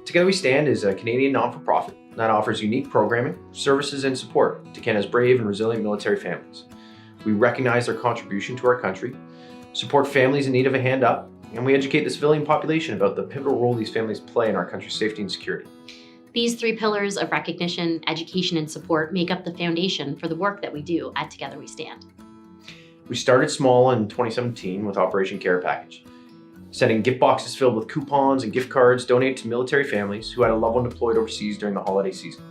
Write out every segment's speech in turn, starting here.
Together We Stand is a Canadian non-for-profit that offers unique programming, services, and support to Canada's brave and resilient military families. We recognize their contribution to our country, support families in need of a hand up, and we educate the civilian population about the pivotal role these families play in our country's safety and security. These three pillars of recognition, education, and support make up the foundation for the work that we do at Together We Stand. We started small in 2017 with Operation Care Package, sending gift boxes filled with coupons and gift cards donated to military families who had a loved one deployed overseas during the holiday season.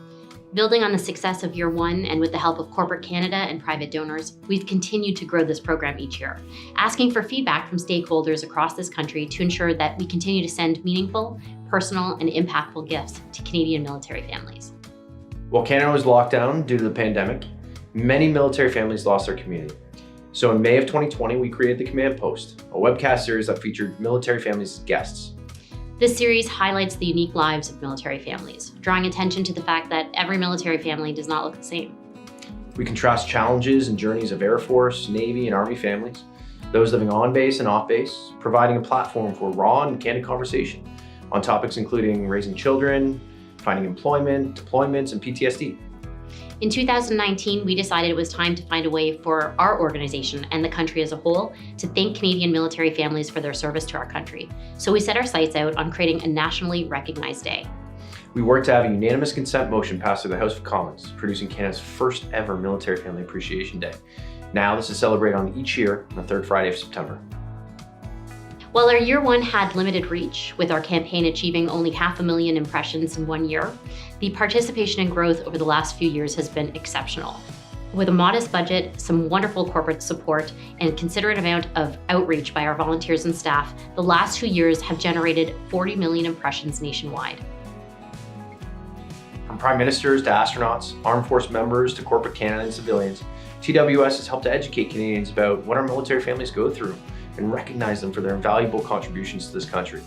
Building on the success of year one and with the help of corporate Canada and private donors, we've continued to grow this program each year, asking for feedback from stakeholders across this country to ensure that we continue to send meaningful, personal, and impactful gifts to Canadian military families. While Canada was locked down due to the pandemic, many military families lost their community. So in May of 2020, we created the Command Post, a webcast series that featured military families as guests. This series highlights the unique lives of military families, drawing attention to the fact that every military family does not look the same. We contrast challenges and journeys of Air Force, Navy, and Army families, those living on base and off base, providing a platform for raw and candid conversation on topics including raising children, finding employment, deployments, and PTSD. In 2019, we decided it was time to find a way for our organization and the country as a whole to thank Canadian military families for their service to our country. So we set our sights out on creating a nationally recognized day. We worked to have a unanimous consent motion passed through the House of Commons, producing Canada's first ever Military Family Appreciation Day. Now this is celebrated on each year on the third Friday of September. While our year one had limited reach, with our campaign achieving only 500,000 impressions in 1 year, the participation and growth over the last few years has been exceptional. With a modest budget, some wonderful corporate support, and considerate amount of outreach by our volunteers and staff, the last 2 years have generated 40 million impressions nationwide. From prime ministers to astronauts, armed force members to corporate Canada and civilians, TWS has helped to educate Canadians about what our military families go through and recognize them for their invaluable contributions to this country.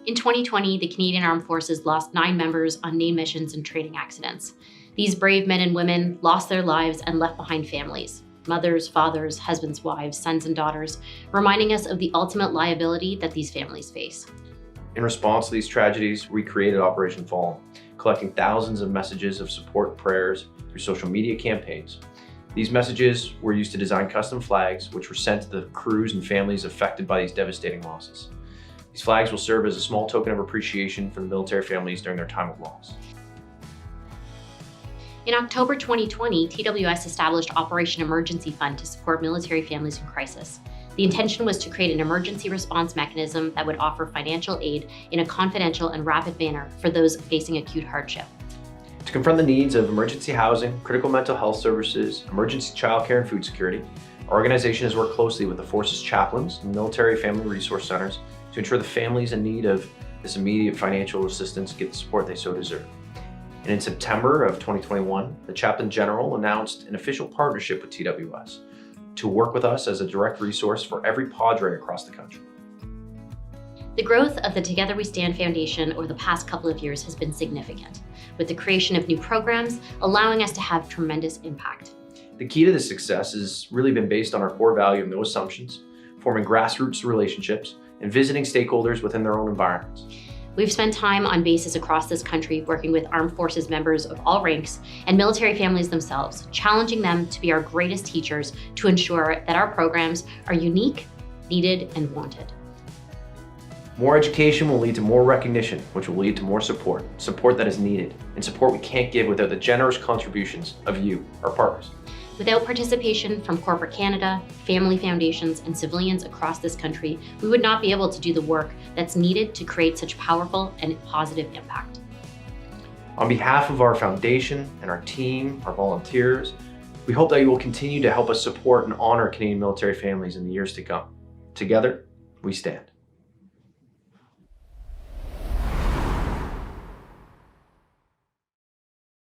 In 2020, the Canadian Armed Forces lost 9 members on named missions and training accidents. These brave men and women lost their lives and left behind families, mothers, fathers, husbands, wives, sons, and daughters, reminding us of the ultimate liability that these families face. In response to these tragedies, we created Operation Fallen, collecting thousands of messages of support and prayers through social media campaigns. These messages were used to design custom flags, which were sent to the crews and families affected by these devastating losses. These flags will serve as a small token of appreciation for the military families during their time of loss. In October 2020, TWS established Operation Emergency Fund to support military families in crisis. The intention was to create an emergency response mechanism that would offer financial aid in a confidential and rapid manner for those facing acute hardship. To confront the needs of emergency housing, critical mental health services, emergency childcare, and food security, our organization has worked closely with the Force's chaplains and military family resource centers to ensure the families in need of this immediate financial assistance get the support they so deserve. And in September of 2021, the Chaplain General announced an official partnership with TWS to work with us as a direct resource for every Padre across the country. The growth of the Together We Stand Foundation over the past couple of years has been significant, with the creation of new programs allowing us to have tremendous impact. The key to this success has really been based on our core value of no assumptions, forming grassroots relationships, and visiting stakeholders within their own environments. We've spent time on bases across this country working with armed forces members of all ranks and military families themselves, challenging them to be our greatest teachers to ensure that our programs are unique, needed, and wanted. More education will lead to more recognition, which will lead to more support that is needed, and support we can't give without the generous contributions of you, our partners. Without participation from corporate Canada, family foundations, and civilians across this country, we would not be able to do the work that's needed to create such powerful and positive impact. On behalf of our foundation and our team, our volunteers, we hope that you will continue to help us support and honor Canadian military families in the years to come. Together, we stand.